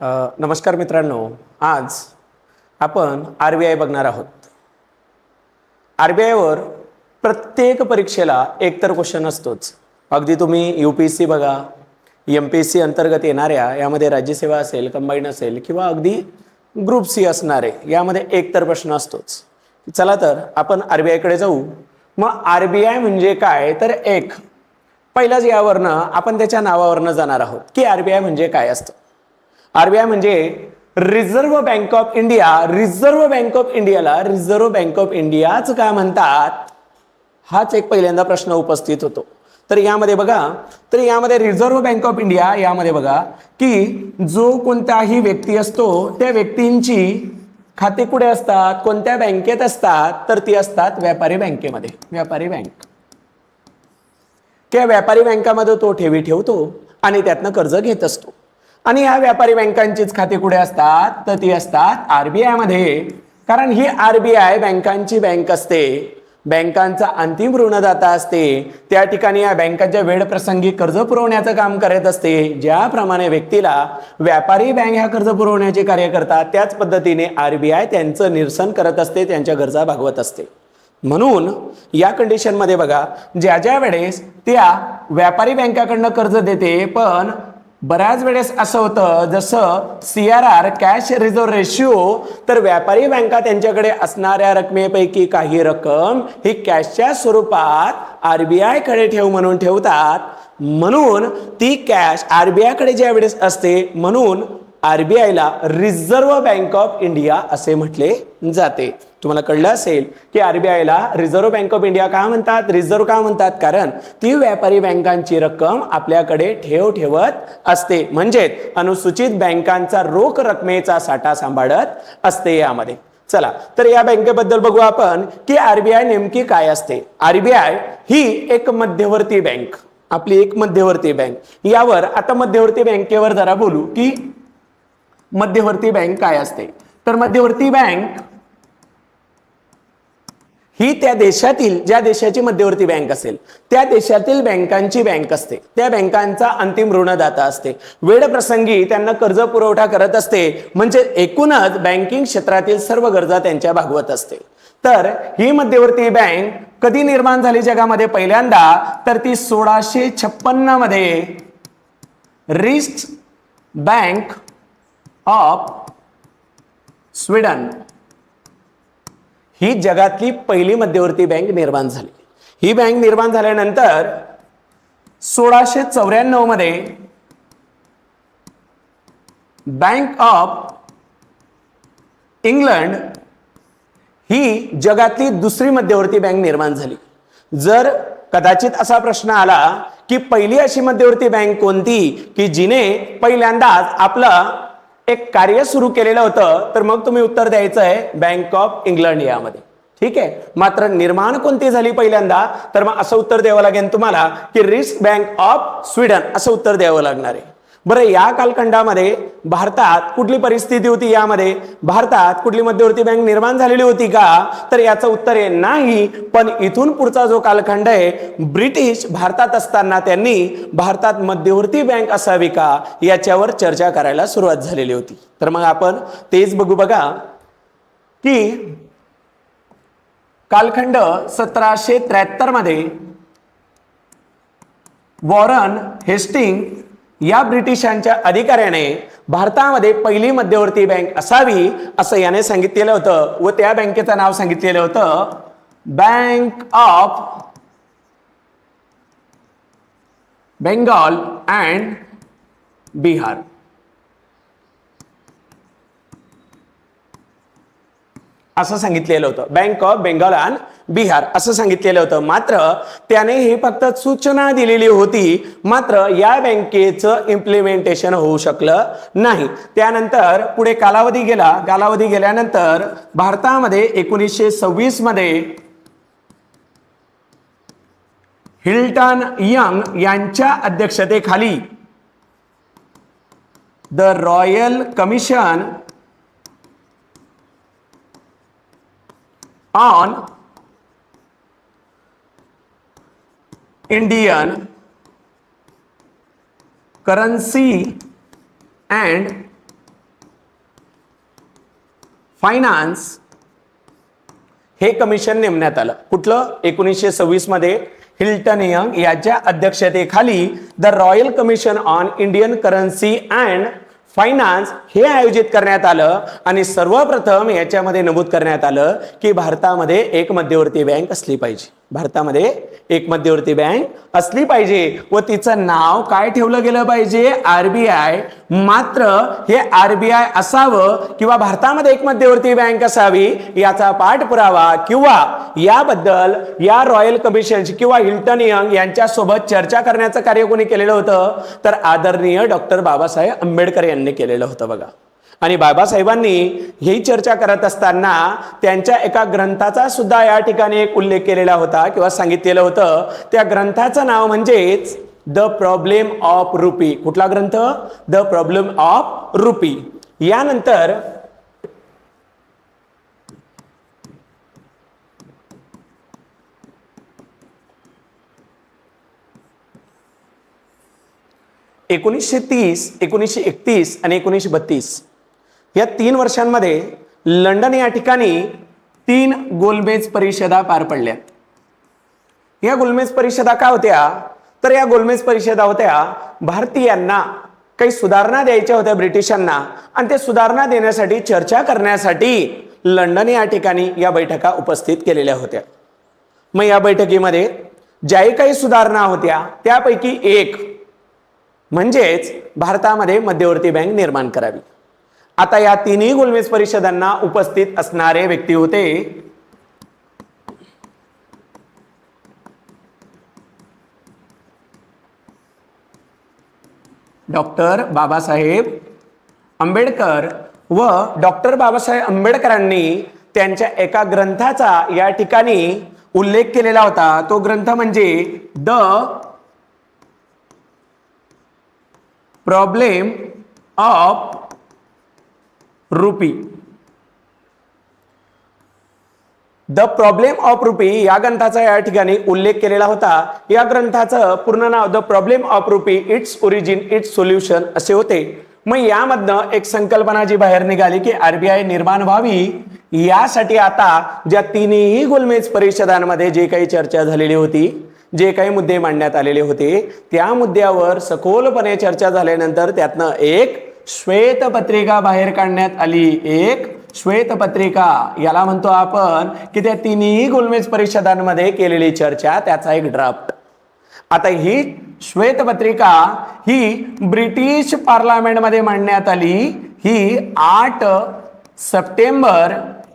नमस्कार मित्रांनो, आज आपण RBI बघणार आहोत. RBIवर प्रत्येक परीक्षेला एकतर क्वेश्चन असतोच. अगदी तुम्ही UPSC बघा, MPSC अंतर्गत येणाऱ्या यामध्ये राज्यसेवा असेल, कंबाईन असेल किंवा अगदी ग्रुप C असणारे यामध्ये एकतर प्रश्न असतोच. चला तर आपण RBI कडे जाऊ. मग RBI म्हणजे काय तर पहिलाच यावरनं आपण त्याच्या नावावरनं जाणार आहोत की RBI म्हणजे काय असतं. RBI म्हणजे reserve bank of India. Reserve bank of इंडियाला रिझर्व्ह बँक ऑफ इंडियाच का म्हणतात, हाच एक पहिल्यांदा प्रश्न उपस्थित होतो. तर यामध्ये बघा, तर यामध्ये रिझर्व्ह बँक ऑफ इंडिया यामध्ये बघा की जो कोणताही व्यक्ती असतो त्या व्यक्तींची खाते कुठे असतात, कोणत्या बँकेत असतात, तर ती असतात व्यापारी बँकेमध्ये. व्यापारी बँक किंवा व्यापारी बँकामध्ये तो ठेवी ठेवतो आणि त्यातनं कर्ज घेत असतो. आणि ह्या व्यापारी बँकांचीच खाती कुठे असतात, तर ती असतात RBI मध्ये. कारण ही RBI बँकांची बँक असते, बँकांचा अंतिम ऋणदाता असते. त्या ठिकाणी या बँकांच्या वेळप्रसंगी कर्ज पुरवण्याचं काम करत असते. ज्याप्रमाणे व्यक्तीला व्यापारी बँक ह्या कर्ज पुरवण्याचे कार्य करतात, त्याच पद्धतीने RBI त्यांचं निरसन करत असते, त्यांच्या गरजा भागवत असते. म्हणून या कंडिशन मध्ये बघा, ज्या वेळेस त्या व्यापारी बँकाकडनं कर्ज देते, पण बऱ्याच वेळेस असं होतं जसं CRR कॅश रिझर्व्ह रेशिओ, तर व्यापारी बँका त्यांच्याकडे असणाऱ्या रकमेपैकी काही रक्कम ही कॅशच्या स्वरूपात RBI कडे ठेव म्हणून ठेवतात. म्हणून ती कॅश RBI कडे ज्या वेळेस असते, म्हणून RBI ला रिझर्व्ह बँक ऑफ इंडिया असे म्हटले जाते. तुम्हाला कळलं असेल की RBI ला रिझर्व्ह बँक ऑफ इंडिया का म्हणतात, रिझर्व्ह का म्हणतात, कारण ती व्यापारी बँकांची रक्कम आपल्याकडे ठेवत असते. म्हणजे अनुसूचित बँकांचा रोख रकमेचा साठा सांभाळत असते यामध्ये. चला तर या बँकेबद्दल बघू आपण की RBI नेमकी काय असते. RBI ही एक मध्यवर्ती बँक, आपली एक मध्यवर्ती बँक. यावर आता मध्यवर्ती बँकेवर जरा बोलू की मध्यवर्ती बँक काय असते. तर मध्यवर्ती बँक ही त्या देशातील, ज्या देशाची मध्यवर्ती बँक असेल त्या देशातील बँकांची बँक असते. त्या बँकांचा अंतिम ऋणदाता असते. वेळप्रसंगी त्यांना कर्ज पुरवठा करत असते. म्हणजे एकूणच बँकिंग क्षेत्रातील सर्व गरजा त्यांच्या भागवत असते. तर ही मध्यवर्ती बँक कधी निर्माण झाली जगामध्ये पहिल्यांदा, तर ती 1656 मध्ये रिट्झ बँक ऑफ स्वीडन ही जगातली पहिली मध्यवर्ती बँक निर्माण झाली. ही बँक निर्माण झाल्यानंतर 1694 मध्ये बँक ऑफ इंग्लंड ही जगातली दुसरी मध्यवर्ती बँक निर्माण झाली. जर कदाचित असा प्रश्न आला की पहिली अशी मध्यवर्ती बँक कोणती की जिने पहिल्यांदाच आपलं एक कार्य सुरू केलेलं होतं, तर मग तुम्ही उत्तर द्यायचं आहे बँक ऑफ इंग्लंड यामध्ये. ठीक आहे. मात्र निर्माण कोणती झाली पहिल्यांदा, तर मग असं उत्तर द्यावं लागेल तुम्हाला की रिट्झ बँक ऑफ स्वीडन असं उत्तर द्यावं लागणार आहे. बरं, या कालखंडामध्ये भारतात कुठली परिस्थिती होती, यामध्ये भारतात कुठली मध्यवर्ती बँक निर्माण झालेली होती का, तर याचं उत्तर आहे नाही. पण इथून पुढचा जो कालखंड आहे, ब्रिटिश भारतात असताना त्यांनी भारतात मध्यवर्ती बँक असावी का याच्यावर चर्चा करायला सुरुवात झालेली होती. तर मग आपण तेच बघू बघा की कालखंड 1773 मध्ये वॉरन हेस्टिंग या ब्रिटिशांच्या अधिकाऱ्याने भारतामध्ये पहिली मध्यवर्ती बँक असावी असं याने सांगितलेलं होतं व त्या बँकेचं नाव सांगितलेलं होतं bank of Bengal and Bihar. असं सांगितलेलं होतं, bank of Bengal and Bihar असं सांगितलेलं होतं. मात्र त्याने हे फक्त सूचना दिलेली होती, मात्र या बँकेचं इम्प्लिमेंटेशन होऊ शकलं नाही. त्यानंतर पुढे कालावधी गेला. कालावधी गेल्यानंतर भारतामध्ये 1926 मध्ये हिल्टन यंग यांच्या अध्यक्षतेखाली the royal commission on Indian currency and finance हे कमिशन नेमण्यात आलं. कुठलं? 1926 मध्ये हिल्टन यंग याच्या अध्यक्षतेखाली the royal commission on Indian currency and finance हे आयोजित करण्यात आलं आणि सर्वप्रथम याच्यामध्ये नमूद करण्यात आलं की भारतामध्ये एक मध्यवर्ती बँक असली पाहिजे. भारतामध्ये एक मध्यवर्ती बँक असली पाहिजे व तिचं नाव काय ठेवलं गेलं पाहिजे? आरबीआय. मात्र हे आरबीआय असावं किंवा भारतामध्ये एक मध्यवर्ती बँक असावी याचा पाठपुरावा किंवा याबद्दल या रॉयल कमिशनशी किंवा हिल्टन यंग यांच्यासोबत चर्चा करण्याचं कार्य कोणी केलेलं होतं? तर आदरणीय डॉक्टर बाबासाहेब आंबेडकर यांनी केलेलं होतं बघा. आणि बाबासाहेबांनी ही चर्चा करत असताना त्यांच्या एका ग्रंथाचा सुद्धा या ठिकाणी एक उल्लेख केलेला होता किंवा सांगितलेलं होतं. त्या ग्रंथाचं नाव म्हणजेच द प्रॉब्लेम ऑफ रुपी. कुठला ग्रंथ? The problem of rupee. यानंतर एकोणीसशे 1931 आणि 1932 या 3 वर्षांमध्ये लंडन या ठिकाणी 3 गोलमेज परिषदा पार पडल्यात. या गोलमेज परिषदा काय होत्या? तर या गोलमेज परिषदा होत्या भारतीयांना काही सुधारणा द्यायच्या होत्या ब्रिटिशांना आणि ते सुधारणा देण्यासाठी चर्चा करण्यासाठी लंडन या ठिकाणी या बैठका उपस्थित केलेल्या होत्या. मग या बैठकीमध्ये ज्याही काही सुधारणा होत्या त्यापैकी एक म्हणजेच भारतामध्ये मध्यवर्ती बँक निर्माण करावी. आता या तिन्ही गोलमेज परिषदांना उपस्थित असणारे व्यक्ती होते डॉक्टर बाबासाहेब आंबेडकर. व डॉक्टर बाबासाहेब आंबेडकरांनी त्यांच्या एका ग्रंथाचा या ठिकाणी उल्लेख केलेला होता. तो ग्रंथ म्हणजे the problem of rupee. The problem of rupee या ग्रंथाचा या ठिकाणी उल्लेख केलेला होता. या ग्रंथाचं पूर्ण नाव the problem of rupee, its origin, it's solution असे होते. मग यामधनं एक संकल्पना जी बाहेर निघाली की आरबीआय निर्माण व्हावी यासाठी आता ज्या तिन्ही गोलमेज परिषदांमध्ये जे काही चर्चा झालेली होती, जे काही मुद्दे मांडण्यात आलेले होते, त्या मुद्द्यावर सखोलपणे चर्चा झाल्यानंतर त्यातनं एक श्वेतपत्रिका बाहेर काढण्यात आली. एक श्वेतपत्रिका याला म्हणतो आपण की त्या तिन्ही गोलमेज परिषदांमध्ये केलेली चर्चा त्याचा एक ड्राफ्ट. आता ही श्वेतपत्रिका ही ब्रिटिश पार्लमेंटमध्ये मांडण्यात आली. ही 8 सप्टेंबर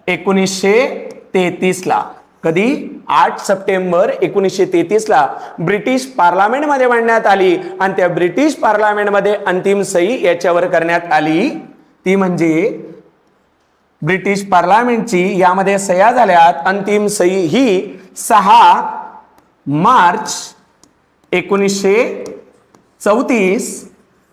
1933 ला. कधी? 8 सप्टेंबर 1933 ला ब्रिटिश पार्लमेंटमध्ये मांडण्यात आली आणि त्या ब्रिटिश पार्लमेंटमध्ये अंतिम सही याच्यावर करण्यात आली. ती म्हणजे ब्रिटिश पार्लमेंटची यामध्ये सह्या झाल्यात. अंतिम सही ही 6 मार्च 1934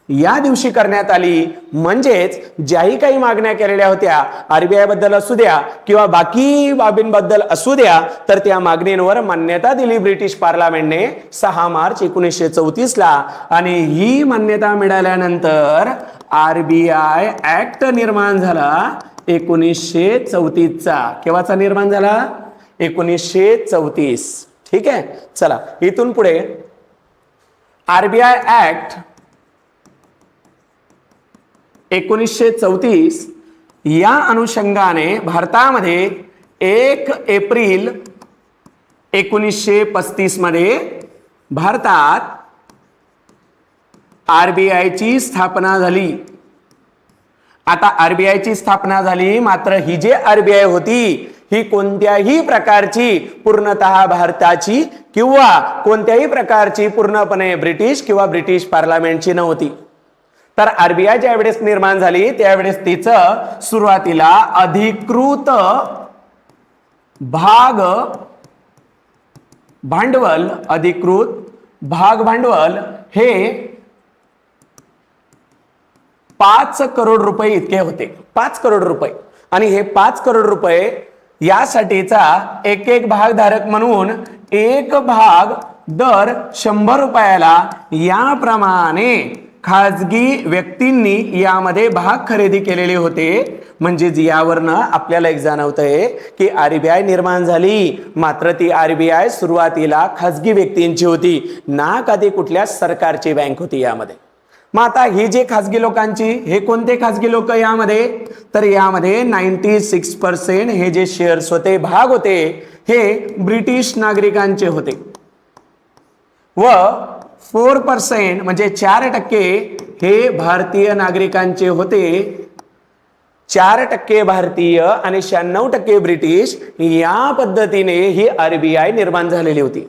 या दिवशी करण्यात आली. म्हणजेच ज्याही काही मागण्या केलेल्या होत्या आरबीआय बद्दल असू द्या किंवा बाकी बाबींबद्दल असू द्या तर त्या मागणींवर मान्यता दिली ब्रिटिश पार्लमेंटने 6 मार्च 1934 ला. आणि ही मान्यता मिळाल्यानंतर आरबीआय ऍक्ट निर्माण झाला 1934 चा. केव्हाचा निर्माण झाला? 1934. ठीक आहे. चला इथून पुढे आरबीआय ऍक्ट 1934 या अनुषंगाने भारतामध्ये 1 एप्रिल 1935 मध्ये भारतात आरबीआयची स्थापना झाली. आता आरबीआयची स्थापना झाली, मात्र ही जे आरबीआय होती ही कोणत्याही प्रकारची पूर्णतः भारताची किंवा कोणत्याही प्रकारची पूर्णपणे ब्रिटिश किंवा ब्रिटिश पार्लमेंटची नव्हती. तर आरबीआय ज्या वेळेस निर्माण झाली त्यावेळेस तिचं सुरुवातीला अधिकृत भाग भांडवल हे 5 करोड रुपये इतके होते. 5 करोड रुपये. आणि हे 5 करोड रुपये यासाठीचा एक भागधारक म्हणून एक भाग दर 100 रुपयाला याप्रमाणे खाजगी व्यक्तींनी यामध्ये भाग खरेदी केलेले होते. म्हणजे यावरनं आपल्याला एक जाणवतंय की आरबीआय निर्माण झाली, मात्र ती आरबीआय सुरुवातीला खाजगी व्यक्तींची होती, ना कधी कुठल्या सरकारची बँक होती यामध्ये. मग आता ही जे खाजगी लोकांची, हे कोणते खाजगी लोक यामध्ये, तर यामध्ये 96% हे जे शेअर्स होते, भाग होते, हे ब्रिटिश नागरिकांचे होते व 4% म्हणजे 4% हे भारतीय नागरिकांचे होते. 4% भारतीय आणि 96% ब्रिटिश, या पद्धतीने ही आरबीआय निर्माण झालेली होती.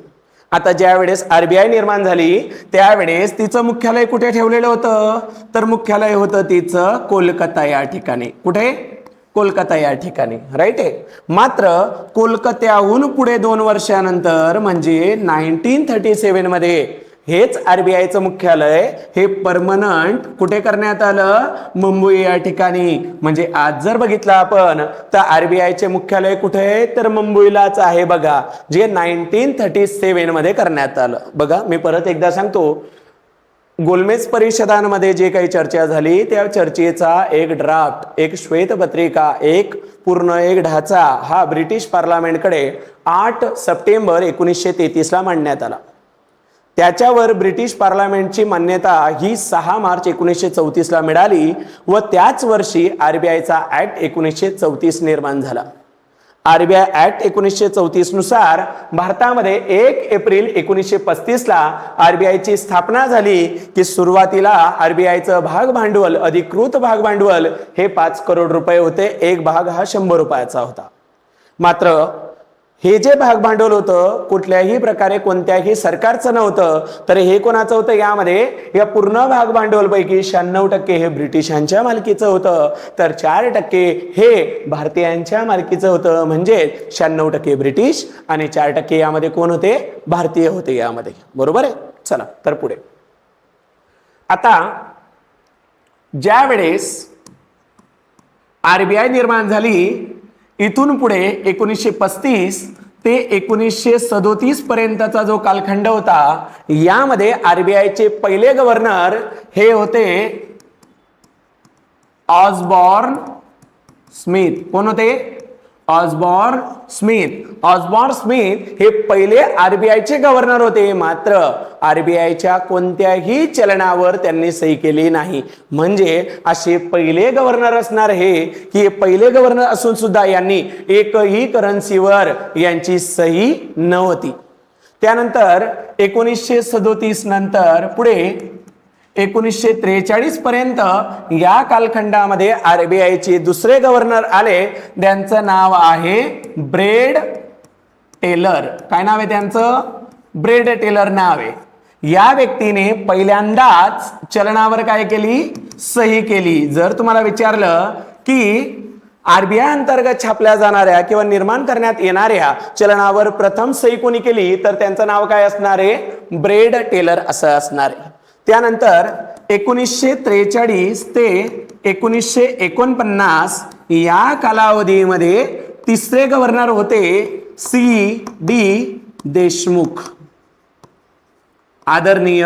आता ज्या वेळेस आरबीआय निर्माण झाली त्यावेळेस तिचं मुख्यालय कुठे ठेवलेलं होतं, तर मुख्यालय होतं तिचं कोलकाता या ठिकाणी. कुठे? कोलकाता या ठिकाणी, राईट आहे. मात्र कोलकात्याहून पुढे 2 वर्षानंतर म्हणजे 1937 मध्ये हेच आरबीआयचं मुख्यालय हे परमनंट कुठे करण्यात आलं, मुंबई या ठिकाणी. म्हणजे आज जर बघितलं आपण तर आरबीआयचे मुख्यालय कुठे आहे, तर मुंबईलाच आहे बघा, जे 1937 मध्ये करण्यात आलं. बघा मी परत एकदा सांगतो, गोलमेज परिषदांमध्ये जे काही चर्चा झाली त्या चर्चेचा एक ड्राफ्ट, एक श्वेतपत्रिका, एक पूर्ण एक ढाचा हा ब्रिटिश पार्लमेंटकडे 8 सप्टेंबर 1933 ला मांडण्यात आला. त्याच्यावर ब्रिटिश पार्लमेंटची मान्यता ही 6 मार्च 1934 ला मिळाली व त्याच वर्षी आरबीआयचा ऍक्ट 1934 निर्माण झाला. आरबीआय ऍक्ट 1934 नुसार भारतामध्ये 1 एप्रिल 1935 ला आरबीआयची स्थापना झाली की सुरुवातीला आरबीआयचं भाग भांडवल, अधिकृत भाग भांडवल हे 5 करोड रुपये होते. एक भाग हा 100 रुपयाचा होता. मात्र हे जे भाग भांडवल होतं कुठल्याही प्रकारे कोणत्याही सरकारचं नव्हतं, तर हे कोणाचं होतं, यामध्ये या पूर्ण भाग भांडवलपैकी 96% हे ब्रिटिशांच्या मालकीचं होतं, तर 4% हे भारतीयांच्या मालकीचं होतं. म्हणजे 96% ब्रिटिश आणि 4% यामध्ये कोण होते, भारतीय होते यामध्ये. बरोबर आहे. चला तर पुढे. आता ज्या वेळेस आरबीआय निर्माण झाली इथून पुढे 1935 ते 1937 पर्यंतचा जो कालखंड होता यामध्ये आरबीआयचे पहिले गव्हर्नर हे होते ऑसबॉर्न स्मिथ. कोण होते? Osborne Smith. ऑसबॉर्न स्मिथ हे पहिले आरबीआयचे गव्हर्नर होते. मात्र आरबीआयच्या कोणत्याही चलनावर त्यांनी सही केली नाही. म्हणजे असे पहिले गव्हर्नर असणार हे की पहिले गव्हर्नर असून सुद्धा यांनी एकही करन्सीवर यांची सही नव्हती. त्यानंतर 1937 नंतर पुढे 1943 पर्यंत या कालखंडामध्ये आरबीआयचे दुसरे गव्हर्नर आले. त्यांचं नाव आहे ब्रेड टेलर. काय नाव आहे त्यांचं? ब्रेड टेलर नाव आहे. या व्यक्तीने पहिल्यांदाच चलनावर काय केली? सही केली. जर तुम्हाला विचारलं की आरबीआय अंतर्गत छापल्या जाणाऱ्या किंवा निर्माण करण्यात येणाऱ्या चलनावर प्रथम सही कोणी केली तर त्यांचं नाव काय असणार आहे? ब्रेड टेलर असं असणार आहे. त्यानंतर 1943 ते 1949 या कालावधीमध्ये तिसरे गव्हर्नर होते सी.डी. देशमुख. आदरणीय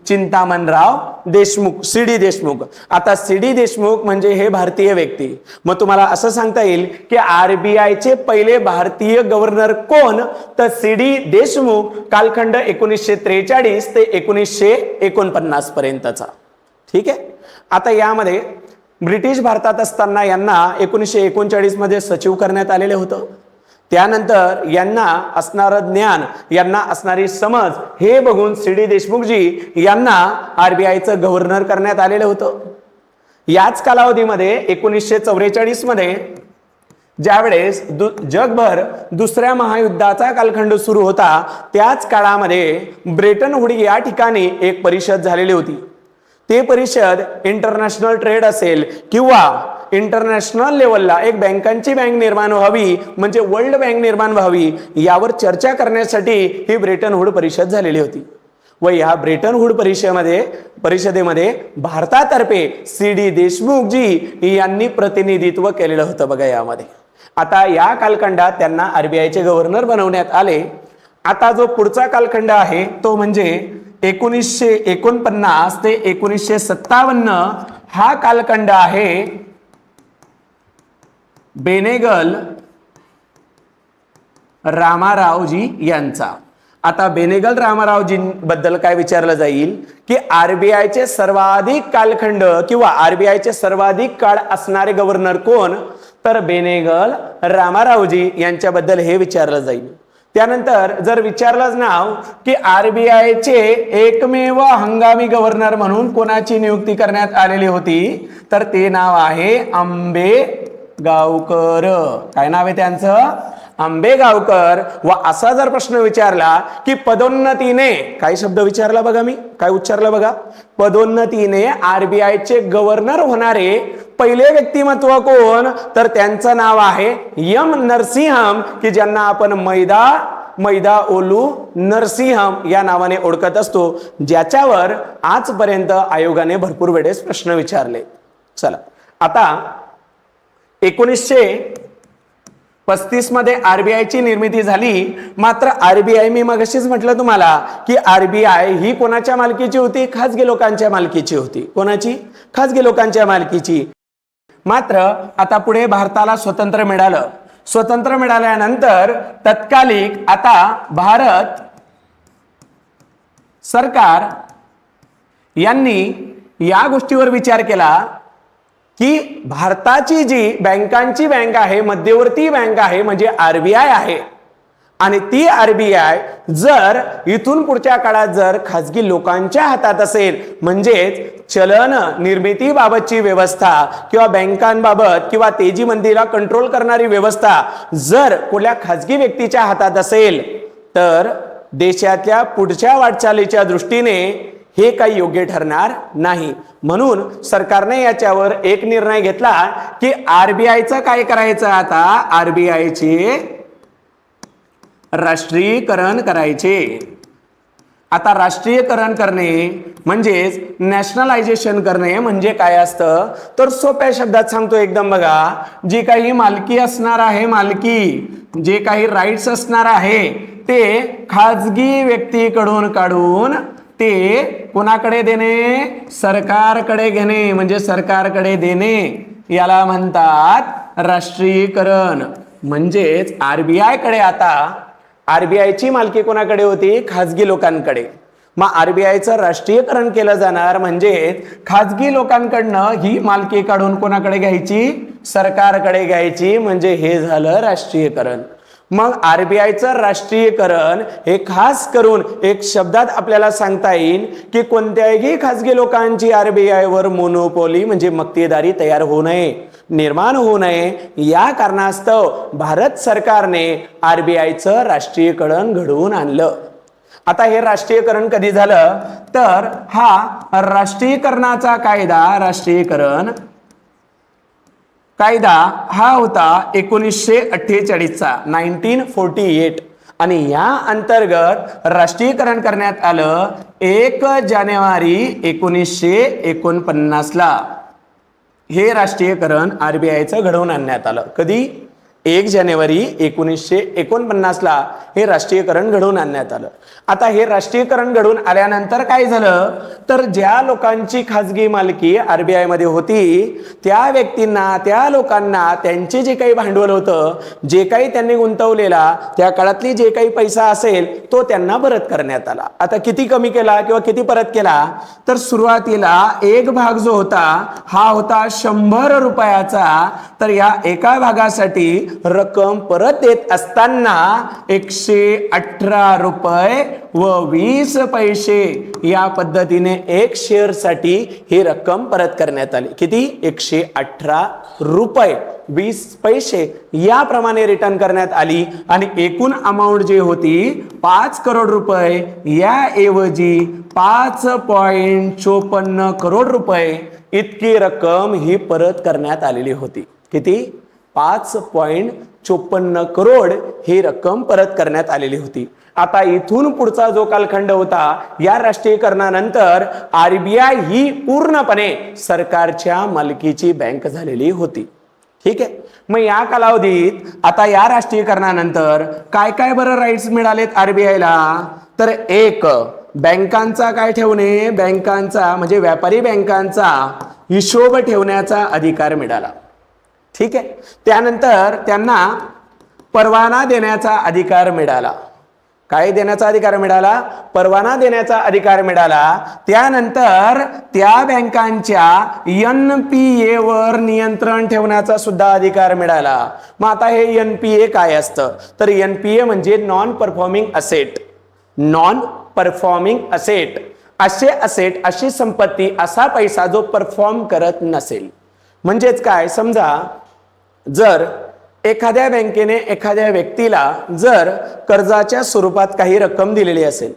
चिंतामणराव देशमुख, सी.डी. देशमुख. आता सी.डी. देशमुख म्हणजे हे भारतीय व्यक्ती. मग तुम्हाला असं सांगता येईल की आरबीआयचे पहिले भारतीय गव्हर्नर कोण? तर सी.डी. देशमुख. कालखंड 1943 ते 1949 पर्यंतचा. ठीक आहे. आता यामध्ये ब्रिटिश भारतात असताना यांना 1939 मध्ये सचिव करण्यात आलेले होतं. त्यानंतर यांना असणारं ज्ञान, यांना असणारी समज हे बघून सी.डी. देशमुखजी यांना आरबीआयचं गव्हर्नर करण्यात आलेलं होतं. याच कालावधीमध्ये 1944 मध्ये ज्यावेळेस जगभर दुसऱ्या महायुद्धाचा कालखंड सुरू होता त्याच काळामध्ये ब्रेटन वूड या ठिकाणी एक परिषद झालेली होती. ते परिषद इंटरनॅशनल ट्रेड असेल किंवा इंटरनॅशनल लेवलला एक बँकांची बँक निर्माण व्हावी म्हणजे वर्ल्ड बँक निर्माण व्हावी यावर चर्चा करण्यासाठी ही ब्रेटन वूड परिषद झालेली होती. व या ब्रेटन वूड परिषदेमध्ये भारतातर्फे सी.डी. देशमुखजी यांनी प्रतिनिधित्व केलेलं होतं बघा यामध्ये. आता या कालखंडात त्यांना आरबीआयचे गव्हर्नर बनवण्यात आले. आता जो पुढचा कालखंड आहे तो म्हणजे 1949 ते 1957 हा कालखंड आहे बेनेगल रामारावजी यांचा. आता बेनेगल रामारावजींबद्दल काय विचारलं जाईल की आरबीआयचे सर्वाधिक कालखंड किंवा आरबीआयचे सर्वाधिक काळ असणारे गव्हर्नर कोण, तर बेनेगल रामारावजी यांच्याबद्दल हे विचारलं जाईल. त्यानंतर जर विचारलंच नाव की आरबीआयचे एकमेव हंगामी गव्हर्नर म्हणून कोणाची नियुक्ती करण्यात आलेली होती, तर ते नाव आहे आंबेगावकर. काय नाव आहे त्यांचं? आंबेगावकर. व असा जर प्रश्न विचारला की पदोन्नतीने, काय शब्द विचारला बघा, मी काय उच्चारलं बघा, पदोन्नतीने आरबीआयचे गव्हर्नर होणारे पहिले व्यक्तिमत्व कोण, तर त्यांचं नाव आहे एम नरसिंहम, की ज्यांना आपण मैदाओलू नरसिंहम या नावाने ओळखत असतो, ज्याच्यावर आजपर्यंत आयोगाने भरपूर वेळेस प्रश्न विचारले. चला आता 1935 मध्ये आरबीआयची निर्मिती झाली. मात्र आरबीआय, मी मगाशीच म्हटलं तुम्हाला की आरबीआय ही कोणाच्या मालकीची होती? खाजगी लोकांच्या मालकीची होती. कोणाची? खाजगी लोकांच्या मालकीची. मात्र आता पुढे भारताला स्वातंत्र्य मिळालं. स्वातंत्र्य मिळाल्यानंतर तत्कालिक आता भारत सरकार यांनी या गोष्टीवर विचार केला की भारताची जी बँकांची बँक आहे, मध्यवर्ती बँक आहे, म्हणजे आरबीआय आहे, आणि ती आरबीआय जर इथून पुढच्या काळात जर खाजगी लोकांच्या हातात असेल, म्हणजेच चलन निर्मितीबाबतची व्यवस्था किंवा बँकांबाबत किंवा तेजी मंदीला कंट्रोल करणारी व्यवस्था जर कुठल्या खाजगी व्यक्तीच्या हातात असेल, तर देशातल्या पुढच्या वाटचालीच्या दृष्टीने हे काही योग्य ठरणार नाही. म्हणून सरकारने याच्यावर एक निर्णय घेतला की आरबीआयचं काय करायचं, आता आरबीआयचे राष्ट्रीयकरण करायचे. आता राष्ट्रीयकरण करणे म्हणजेच नॅशनलायझेशन करणे म्हणजे काय असतं, तर सोप्या शब्दात सांगतो एकदम बघा, जी काही मालकी असणार आहे, जे काही राईट्स असणार आहे, ते खाजगी व्यक्तीकडून काढून ते कोणाकडे देणे? सरकारकडे घेणे, म्हणजे सरकारकडे देणे, याला म्हणतात राष्ट्रीयकरण. म्हणजेच आरबीआय कडे आता आरबीआयची मालकी कोणाकडे होती? खाजगी लोकांकडे. मग आरबीआयचं राष्ट्रीयकरण केलं जाणार म्हणजे खाजगी लोकांकडनं ही मालकी काढून कोणाकडे घ्यायची? सरकारकडे घ्यायची. म्हणजे हे झालं राष्ट्रीयकरण. मग आरबीआयचं राष्ट्रीयकरण हे खास करून एक शब्दात आपल्याला सांगता येईल की कोणत्याही खाजगी लोकांची आरबीआय वर मोनोपोली म्हणजे मक्तेदारी तयार होऊ नये, निर्माण होऊ नये, या कारणास्तव भारत सरकारने आरबीआयचं राष्ट्रीयकरण घडवून आणलं. आता हे राष्ट्रीयकरण कधी झालं, तर हा राष्ट्रीयकरणाचा राष्ट्रीयकरण कायदा हा होता 1948चा 1948, आणि या अंतर्गत राष्ट्रीयकरण करण्यात आलं 1 जानेवारी 1949 ला. हे राष्ट्रीयकरण आरबीआयचं घडवून आणण्यात आलं. कधी? 1 जानेवारी 1949 ला हे राष्ट्रीयकरण घडवून आणण्यात आलं. आता हे राष्ट्रीयकरण घडवून आल्यानंतर काय झालं, तर ज्या लोकांची खाजगी मालकी आरबीआय मध्ये होती त्या व्यक्तींना, त्या लोकांना त्यांचे जे काही भांडवल होतं, जे काही त्यांनी गुंतवलेला त्या काळातली जे काही पैसा असेल तो त्यांना परत करण्यात आला. आता किती कमी केला किंवा किती परत केला, तर सुरुवातीला एक भाग जो होता हा होता 100 रुपयाचा. तर या एका भागासाठी रक्कम परत देत असताना 118 रुपये व 20 पैसे या पद्धतीने एक शेअर साठी ही रक्कम परत करण्यात आली. किती? 118 रुपये 20 पैसे याप्रमाणे रिटर्न करण्यात आली. आणि एकूण अमाऊंट जी होती 5 करोड रुपये याऐवजी 5.54 करोड रुपये इतकी रक्कम ही परत करण्यात आलेली होती. किती? 5.54 करोड ही रक्कम परत करण्यात आलेली होती. आता इथून पुढचा जो कालखंड होता या राष्ट्रीयकरणानंतर आरबीआय ही पूर्णपणे सरकारच्या मालकीची बँक झालेली होती. ठीक आहे. मग या कालावधीत आता या राष्ट्रीयकरणानंतर काय काय बरं राईट्स मिळालेत आरबीआयला, तर एक बँकांचा काय ठेवणे, बँकांचा म्हणजे व्यापारी बँकांचा हिशोब ठेवण्याचा अधिकार मिळाला. ठीक आहे. त्यानंतर त्यांना परवाना देण्याचा अधिकार मिळाला. काय देण्याचा अधिकार मिळाला? परवाना देण्याचा अधिकार मिळाला. त्यानंतर त्या बँकांच्या NPA वर नियंत्रण ठेवण्याचा सुद्धा अधिकार मिळाला. मग आता हे NPA काय असतं? तर NPA म्हणजे non performing asset. Non performing asset असे असेट, अशी संपत्ती, असा पैसा जो परफॉर्म करत नसेल. म्हणजेच काय, समजा जर एखाद्या बँकेने एखाद्या व्यक्तीला जर कर्जाच्या स्वरूपात काही रक्कम दिलेली असेल,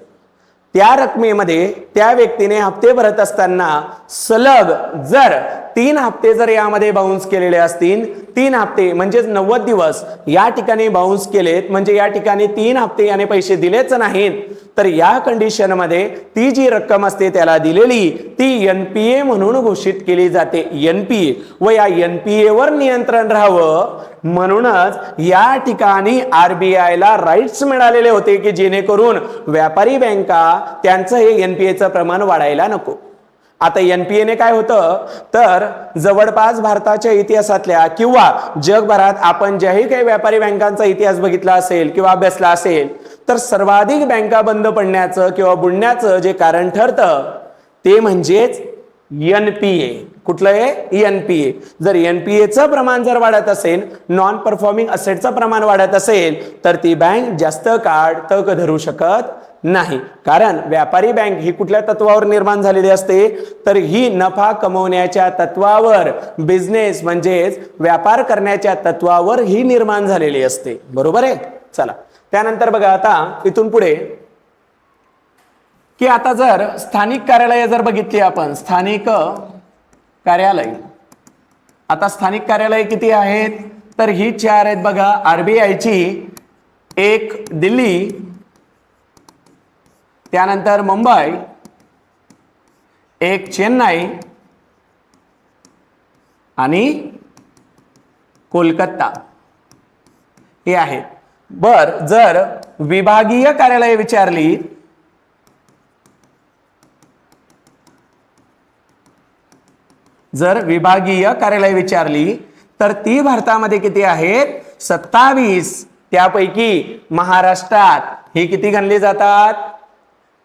त्या रकमेमध्ये त्या व्यक्तीने हप्ते भरत असताना सलग जर 3 हप्ते जर यामध्ये बाउन्स केलेले असतील, 3 हप्ते म्हणजेच 90 दिवस या ठिकाणी बाउन्स केलेत, म्हणजे या ठिकाणी 3 हप्ते याने पैसे दिलेच नाहीत, तर या कंडिशन मध्ये ती जी रक्कम असते त्याला दिलेली ती NPA म्हणून घोषित केली जाते. NPA. व या NPA वर नियंत्रण राहावं म्हणूनच या ठिकाणी RBI ला राईट्स मिळालेले होते की जेणेकरून व्यापारी बँका त्यांचं हे NPA प्रमाण वाढायला नको. आता NPA ने काय होतं, तर जवळपास भारताच्या इतिहासातल्या किंवा जगभरात आपण ज्याही काही व्यापारी बँकांचा इतिहास बघितला असेल किंवा अभ्यासला असेल, तर सर्वाधिक बँका बंद पडण्याचं किंवा बुडण्याचं जे कारण ठरतं ते म्हणजेच NPA. कुठलं आहे? NPA. जर NPAचं प्रमाण जर वाढत असेल, नॉन परफॉर्मिंग असेटचं प्रमाण वाढत असेल, तर ती बँक जास्त काळ तग धरू शकत नाही. कारण व्यापारी बँक ही कुठल्या तत्वावर निर्माण झालेली असते, तर ही नफा कमवण्याच्या तत्वावर, बिझनेस म्हणजेच व्यापार करण्याच्या तत्वावर ही निर्माण झालेली असते. बरोबर आहे. चला त्यानंतर बघा आता इथून पुढे की आता जर स्थानिक कार्यालय जर बघितली आपण, स्थानिक कार्यालय, आता स्थानिक कार्यालय किती आहेत, तर ही 4 आहेत बघा. RBI ची 1 दिल्ली, त्यानंतर मुंबई, 1 चेन्नई आणि कोलकाता हे आहेत. बर, जर विभागीय कार्यालय विचारली, जर विभागीय कार्यालय विचारली तर ती भारतामध्ये किती आहेत? 27. त्यापैकी महाराष्ट्रात ही किती गणली जातात?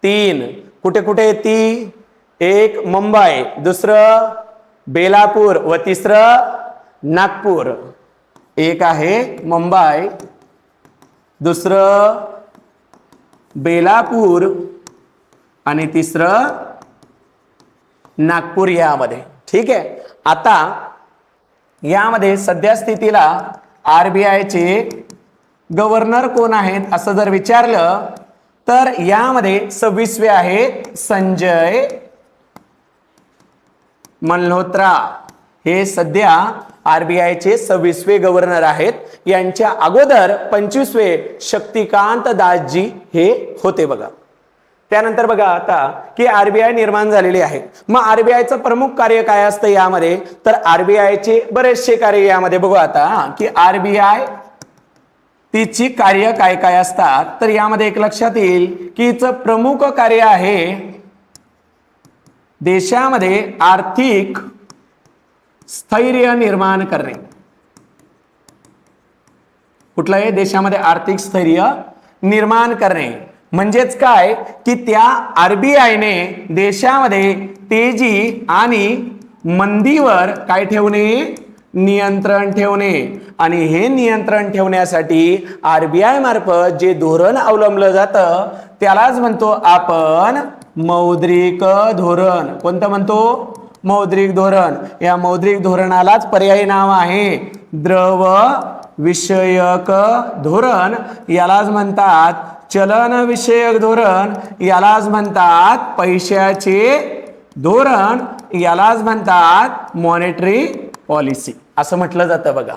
3. कुठे कुठे ती? 1 मुंबई, दुसरं बेलापूर व तिसरं नागपूर. 1 आहे मुंबई, दुसरं बेलापूर आणि तिसरं नागपूर यामध्ये. ठीक आहे. आता यामध्ये सध्या स्थितीला RBI चे गव्हर्नर कोण आहेत असं जर विचारलं तर यामध्ये 26वे आहेत संजय मल्होत्रा. हे सध्या RBI चे 26वे गव्हर्नर आहेत. यांच्या अगोदर 25वे शक्तिकांत दासजी हे होते बघा. त्यानंतर बघा आता की RBI निर्माण झालेली आहे. मग RBI चं प्रमुख कार्य काय असतं यामध्ये, तर RBI चे बरेचसे कार्य यामध्ये बघू आता की RBI तिची कार्य काय काय असतात. तर यामध्ये एक लक्षात येईल की हिचं प्रमुख कार्य आहे देशामध्ये आर्थिक स्थैर्य निर्माण करणे. कुठलं आहे? देशामध्ये आर्थिक स्थैर्य निर्माण करणे. म्हणजेच काय की त्या RBI ने देशामध्ये तेजी आणि मंदीवर काय ठेवणे? नियंत्रण ठेवणे. आणि हे नियंत्रण ठेवण्यासाठी RBI मार्फत जे धोरण अवलंबलं जातं त्यालाच म्हणतो आपण मौद्रिक धोरण. कोणतं म्हणतो? मौद्रिक धोरण. या मौद्रिक धोरणालाच पर्यायी नाव आहे द्रव विषयक धोरण. यालाच म्हणतात चलन विषयक धोरण, यालाच म्हणतात पैशाचे धोरण, यालाच म्हणतात मॉनेटरी पॉलिसी असं म्हटलं जातं बघा.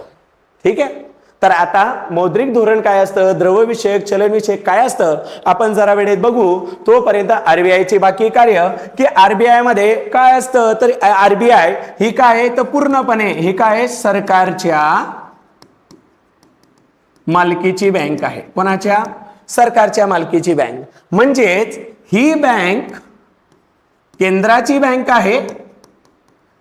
ठीक आहे. तर आता मौद्रिक धोरण काय असतं, द्रव्य विषयक, चलन विषयक काय असतं आपण जरा वेळेत बघू. तोपर्यंत RBI ची बाकी कार्य की RBI मध्ये काय असतं, तर RBI ही काय तर पूर्णपणे ही काय सरकारच्या मालकीची बँक आहे. कोणाच्या? सरकारच्या मालकीची बँक. म्हणजेच ही बँक केंद्राची बँक आहे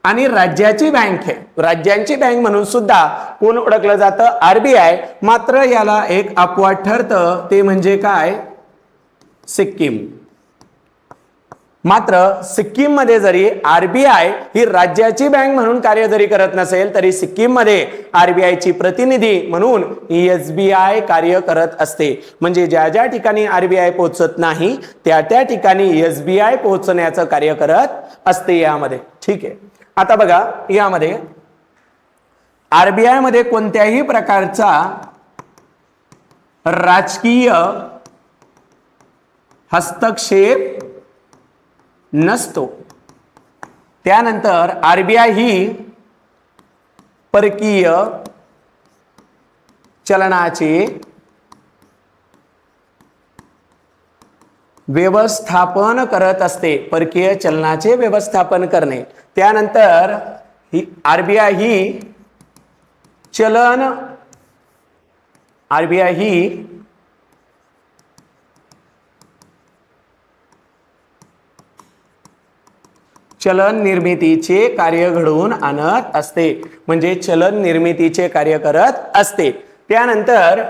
आणि राज्याची बँक आहे. राज्यांची बँक म्हणून सुद्धा कोण ओळखलं जातं? आरबीआय. मात्र याला एक अपवाद ठरतं, ते म्हणजे काय? सिक्कीम. मात्र सिक्कीम मध्ये जरी आरबीआय ही राज्याची बँक म्हणून कार्य जरी करत नसेल तरी सिक्कीम मध्ये आरबीआयची प्रतिनिधी म्हणून एसबीआय कार्य करत असते. म्हणजे ज्या ज्या ठिकाणी आरबीआय पोहोचत नाही त्या त्या ठिकाणी एसबीआय पोहोचण्याचं कार्य करत असते यामध्ये. ठीक आहे. आता बघा, यामध्ये आरबीआय मध्ये कोणत्याही प्रकारचा राजकीय हस्तक्षेप नसतो. त्यानंतर आरबीआय ही परकीय चलनाचे व्यवस्थापन करत असते. परकीय चलनाचे व्यवस्थापन करणे. त्यानंतर ही आरबीआय ही चलन निर्मितीचे कार्य घडवून आणत असते. म्हणजे चलन निर्मितीचे कार्य करत असते. त्यानंतर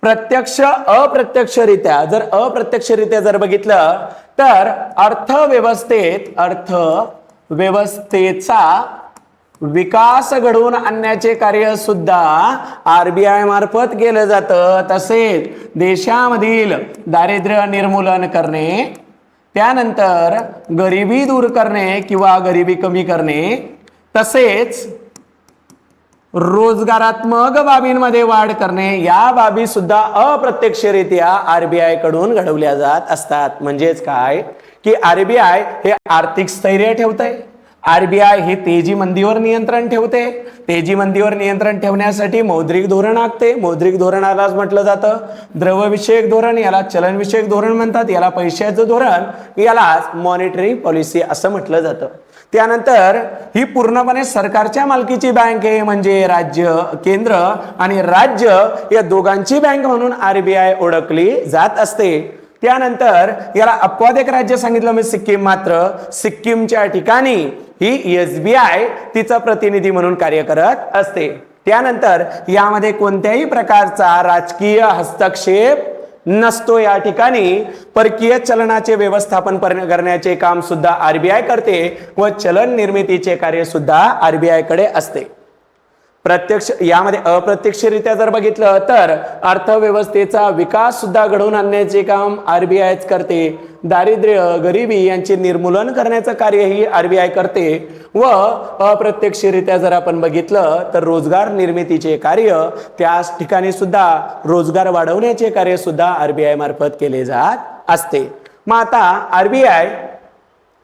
प्रत्यक्ष अप्रत्यक्षरित्या जर बघितलं तर अर्थव्यवस्थेचा विकास घडवून आणण्याचे कार्य सुद्धा आरबीआय मार्फत केलं जातं. तसेच देशामधील दारिद्र्य निर्मूलन करणे, त्यानंतर गरिबी दूर करणे किंवा गरिबी कमी करणे, तसेच रोजगारात्मक बाबींमध्ये वाढ करणे, या बाबी सुद्धा अप्रत्यक्षरित्या आरबीआय कडून घडवल्या जात असतात. म्हणजेच काय की आरबीआय हे आर्थिक स्थैर्य ठेवतंय. आरबीआय हे तेजी मंदीवर नियंत्रण ठेवते. तेजी मंदीवर नियंत्रण ठेवण्यासाठी मौद्रिक धोरण आखते. मौद्रिक धोरणालाच म्हटलं जातं द्रव्यविषयक धोरण, याला चलनविषयक धोरण म्हणतात, याला पैशाचं धोरण, यालाच मॉनिटरी पॉलिसी असं म्हटलं जातं. त्यानंतर ही पूर्णपणे सरकारच्या मालकीची बँक आहे. म्हणजे केंद्र आणि राज्य या दोघांची बँक म्हणून आरबीआय ओळखली जात असते. त्यानंतर याला अपवाद एक राज्य सांगितलं मी, सिक्कीम. मात्र सिक्कीमच्या ठिकाणी ही एसबीआय तिचा प्रतिनिधी म्हणून कार्य करत असते. त्यानंतर यामध्ये कोणत्याही प्रकारचा राजकीय हस्तक्षेप नसतो. या ठिकाणी परकीय चलनाचे व्यवस्थापन करण्याचे काम सुद्धा आरबीआय करते व चलन निर्मितीचे कार्य सुद्धा आरबीआय कडे असते. प्रत्यक्ष यामध्ये अप्रत्यक्षरित्या जर बघितलं तर अर्थव्यवस्थेचा विकास सुद्धा घडवून आणण्याचे काम आरबीआय करते. दारिद्र्य, गरिबी यांचे निर्मूलन करण्याचं कार्यही आरबीआय करते. व अप्रत्यक्षरित्या जर आपण बघितलं तर रोजगार निर्मितीचे कार्य, त्याच ठिकाणी सुद्धा रोजगार वाढवण्याचे कार्य सुद्धा आरबीआय मार्फत केले जात असते. मग आता आरबीआय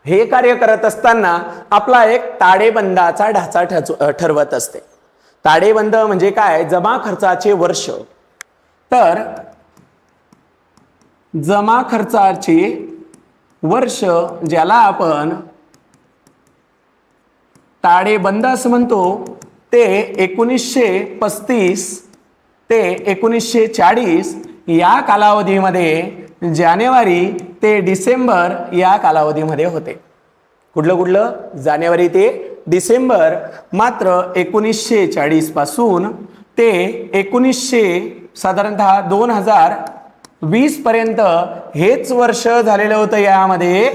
हे कार्य करत असताना आपला एक ताळेबंदाचा ढाचा ठरवत असते. ताळेबंद म्हणजे काय? जमा खर्चाचे वर्ष. तर जमा खर्चाचे वर्ष ज्याला आपण ताळेबंद असं म्हणतो, ते 1935 ते 1940 या कालावधीमध्ये जानेवारी ते डिसेंबर या कालावधीमध्ये होते. कुठलं? जानेवारी ते डिसेंबर. मात्र 1940 पासून ते साधारणतः 2020 पर्यंत हेच वर्ष झालेलं होतं. यामध्ये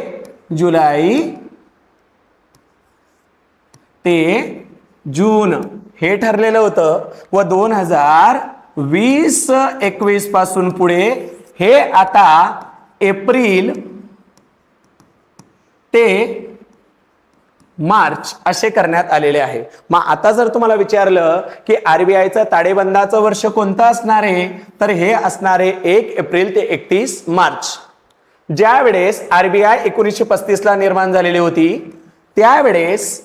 जुलै ते जून हे ठरलेलं होतं व 2020-21 पासून पुढे हे आता एप्रिल ते मार्च असे करण्यात आलेले आहे. मग आता जर तुम्हाला विचारलं की आरबीआयचं ताळेबंदाचं वर्ष कोणतं असणार आहे, तर हे असणार आहे 1 एप्रिल ते 31 मार्च. ज्या वेळेस आरबीआय 1935 ला निर्माण झालेली होती त्यावेळेस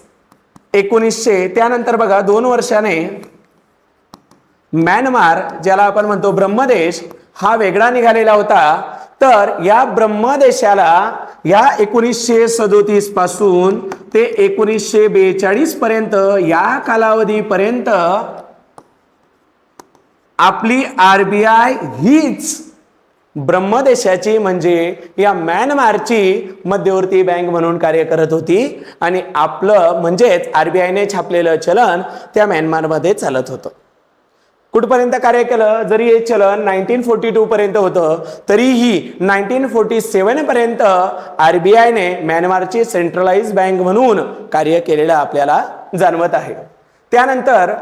1900 त्यानंतर बघा 2 वर्षाने म्यानमार ज्याला आपण म्हणतो ब्रह्मदेश हा वेगळा निघालेला होता. तर या ब्रह्मदेशाला या 1937 पासून ते 1942 पर्यंत या कालावधीपर्यंत आपली आरबीआय हीच ब्रह्मदेशाची म्हणजे या म्यानमारची मध्यवर्ती बँक म्हणून कार्य करत होती आणि आपलं म्हणजेच आरबीआयने छापलेलं चलन त्या म्यानमारमध्ये चालत होतं. कुठपर्यंत कार्य केलं? जरी हे चलन 1942 पर्यंत होतं तरीही 1947 पर्यंत आरबीआयने म्यानमारची सेंट्रलाइज बँक म्हणून कार्य केलेलं आपल्याला जाणवत आहे. त्यानंतर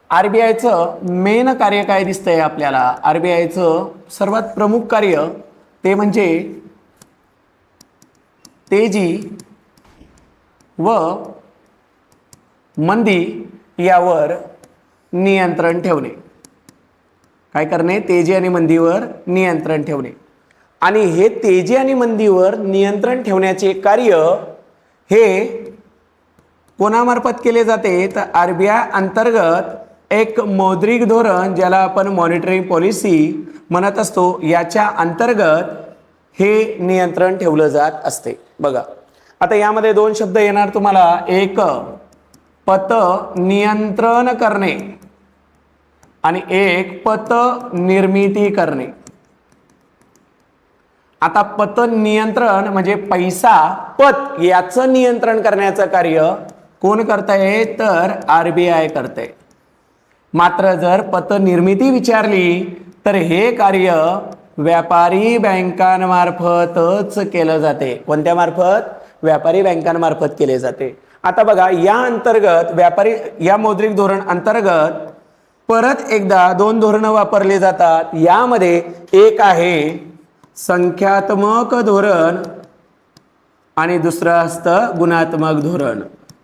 आरबीआयचं मेन कार्य काय दिसतंय आपल्याला? आरबीआयचं सर्वात प्रमुख कार्य ते म्हणजे तेजी व मंदी यावर नियंत्रण ठेवणे. काय करणे? तेजी आणि मंदीवर नियंत्रण ठेवणे. आणि हे तेजी आणि मंदीवर नियंत्रण ठेवण्याचे कार्य हे कोणामार्फत केले जाते? तर आरबीआय अंतर्गत एक मौद्रिक धोरण ज्याला आपण मॉनिटरिंग पॉलिसी म्हणत असतो याच्या अंतर्गत हे नियंत्रण ठेवलं जात असते. बघा आता यामध्ये दोन शब्द येणार तुम्हाला. एक पत नियंत्रण करणे आणि एक पत निर्मिती करणे. आता पत नियंत्रण म्हणजे पैसा पत याचं नियंत्रण करण्याचं कार्य कोण करतंय? तर आरबीआय करते. मात्र जर पत निर्मिती विचारली तर हे कार्य व्यापारी बँकांमार्फतच केलं जाते. कोणत्या मार्फत? व्यापारी बँकांमार्फत केले जाते. आता बघा या अंतर्गत या मौद्रिक धोरण अंतर्गत परत एकदा दोन धोरणं वापरली जातात. यामध्ये एक आहे संख्यात्मक धोरण आणि दुसरं असतं गुणात्मक धोरण.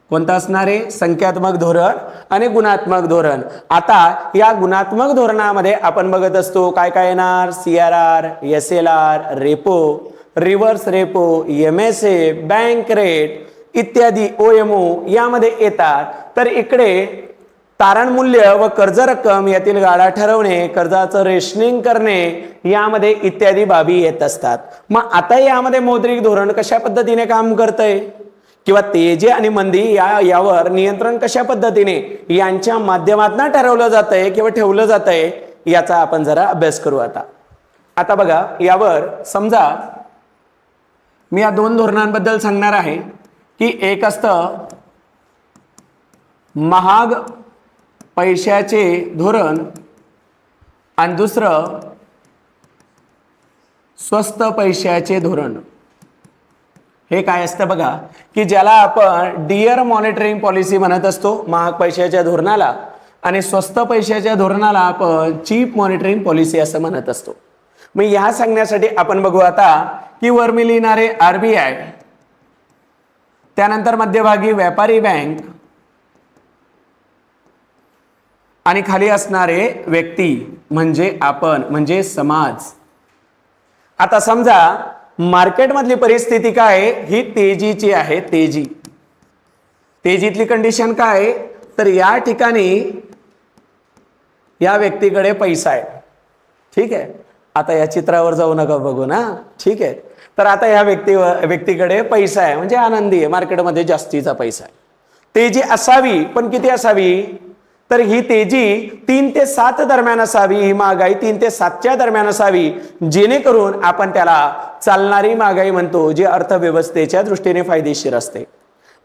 कोणतं असणार आहे? संख्यात्मक धोरण आणि गुणात्मक धोरण. आता या गुणात्मक धोरणामध्ये आपण बघत असतो काय काय येणार? CRR, SLR, repo, reverse repo, MSA, bank rate इत्यादी OMO यामध्ये येतात. तर इकडे तारण मूल्य व कर्ज रक्कम यातील गाळा ठरवणे, कर्जाचं रेशनिंग करणे यामध्ये इत्यादी बाबी येत असतात. मग आता यामध्ये मौद्रिक धोरण कशा पद्धतीने काम करतंय किंवा तेजी आणि मंदी यावर नियंत्रण कशा पद्धतीने यांच्या माध्यमातून ठरवलं जातंय किंवा ठेवलं जातंय याचा आपण जरा अभ्यास करू. आता बघा यावर समजा मी या दोन धोरणांबद्दल सांगणार आहे की एक असतं महाग पैशाचे धोरण आणि दुसरं स्वस्त पैशाचे धोरण. हे काय असतं बघा की ज्याला आपण डिअर मॉनिटरिंग पॉलिसी म्हणत असतो महाग पैशाच्या धोरणाला, आणि स्वस्त पैशाच्या धोरणाला आपण चीप मॉनिटरिंग पॉलिसी असं म्हणत असतो. मग ह्या सांगण्यासाठी आपण बघू आता की वर मी लिहिणारे आरबीआय, त्यानंतर मध्यभागी व्यापारी बँक आणि खाली असणारे व्यक्ती म्हणजे आपण म्हणजे समाज. आता समजा मार्केटमधली परिस्थिती काय? ही तेजीची आहे. तेजीतली कंडिशन काय? तर या ठिकाणी या व्यक्तीकडे पैसा आहे. ठीक आहे. आता या चित्रावर जाऊ नका बघू ना. ठीक आहे. तर आता या व्यक्तीकडे पैसा आहे म्हणजे आनंदी आहे, मार्केटमध्ये जास्तीचा पैसा आहे. तेजी असावी पण किती असावी? तर ही तेजी 3 ते 7 दरम्यान असावी. ही महागाई 3 ते 7च्या दरम्यान असावी, जेणेकरून आपण त्याला चालणारी महागाई म्हणतो, जी अर्थव्यवस्थेच्या दृष्टीने फायदेशीर असते.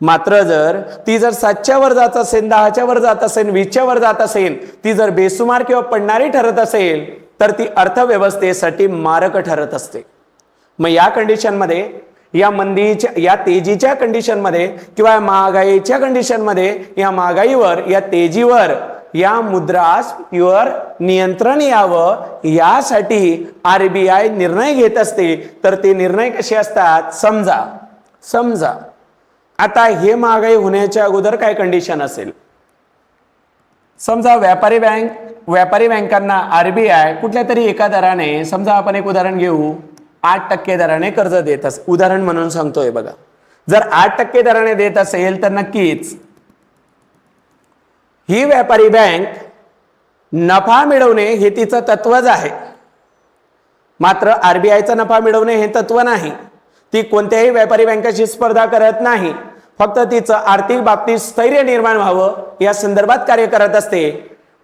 मात्र जर ती 7च्या वर जात असेल, 10च्या वर जात असेल, 20च्या वर जात असेल, ती जर बेसुमार किंवा पडणारी ठरत असेल तर ती अर्थव्यवस्थेसाठी मारक ठरत असते. मग या कंडिशनमध्ये या मंदीच्या या तेजीच्या कंडिशनमध्ये किंवा महागाईच्या कंडिशनमध्ये या महागाईवर या तेजीवर या मुद्रास्फीतीवर नियंत्रण यावं यासाठी आरबीआय निर्णय घेत असते. तर ते निर्णय कसे असतात? समजा आता हे महागाई होण्याच्या अगोदर काय कंडिशन असेल? समजा व्यापारी बँकांना आरबीआय कुठल्या तरी एका दराने, समजा आपण एक उदाहरण घेऊ, 8% दराने कर्ज देत असेल, उदाहरण म्हणून सांगतोय बघा. जर 8% दराने देत असेल तर नक्कीच ही व्यापारी बँक नफा मिळवणे हे तिचं तत्वच आहे. मात्र आरबीआयचा नफा मिळवणे हे तत्व नाही. ती कोणत्याही व्यापारी बँकेशी स्पर्धा करत नाही. फक्त तिचं आर्थिक बाबतीत स्थैर्य निर्माण व्हावं या संदर्भात कार्य करत असते.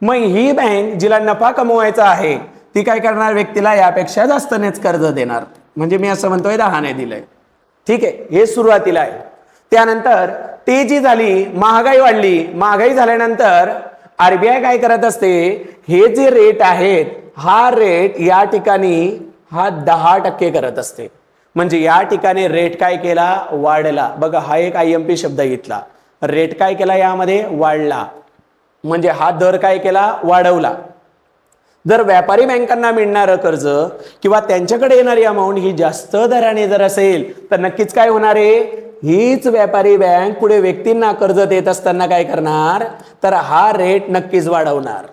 मग ही बँक जिला नफा कमवायचा आहे ती काय करणार, व्यक्तीला यापेक्षा जास्तनेच कर्ज देणार. म्हणजे मी असं म्हणतोय 10 ने दिलंय. ठीक आहे, हे सुरुवातीला आहे. त्यानंतर तेजी झाली, महागाई वाढली. महागाई झाल्यानंतर आरबीआय काय करत असते, हे जे रेट आहेत हा रेट या ठिकाणी हा 10% करत असते. म्हणजे या ठिकाणी रेट काय केला, वाढला. बघा हा एक IMP शब्द घेतला. रेट काय केला, यामध्ये वाढला. म्हणजे हा दर काय केला, वाढवला. जर व्यापारी बँकांना मिळणारं कर्ज किंवा त्यांच्याकडे येणारी अमाऊंट ही जास्त दराने जर असेल तर नक्कीच काय होणार आहे, हीच व्यापारी बँक पुढे व्यक्तींना कर्ज देत असताना काय करणार, तर हा रेट नक्कीच वाढवणार.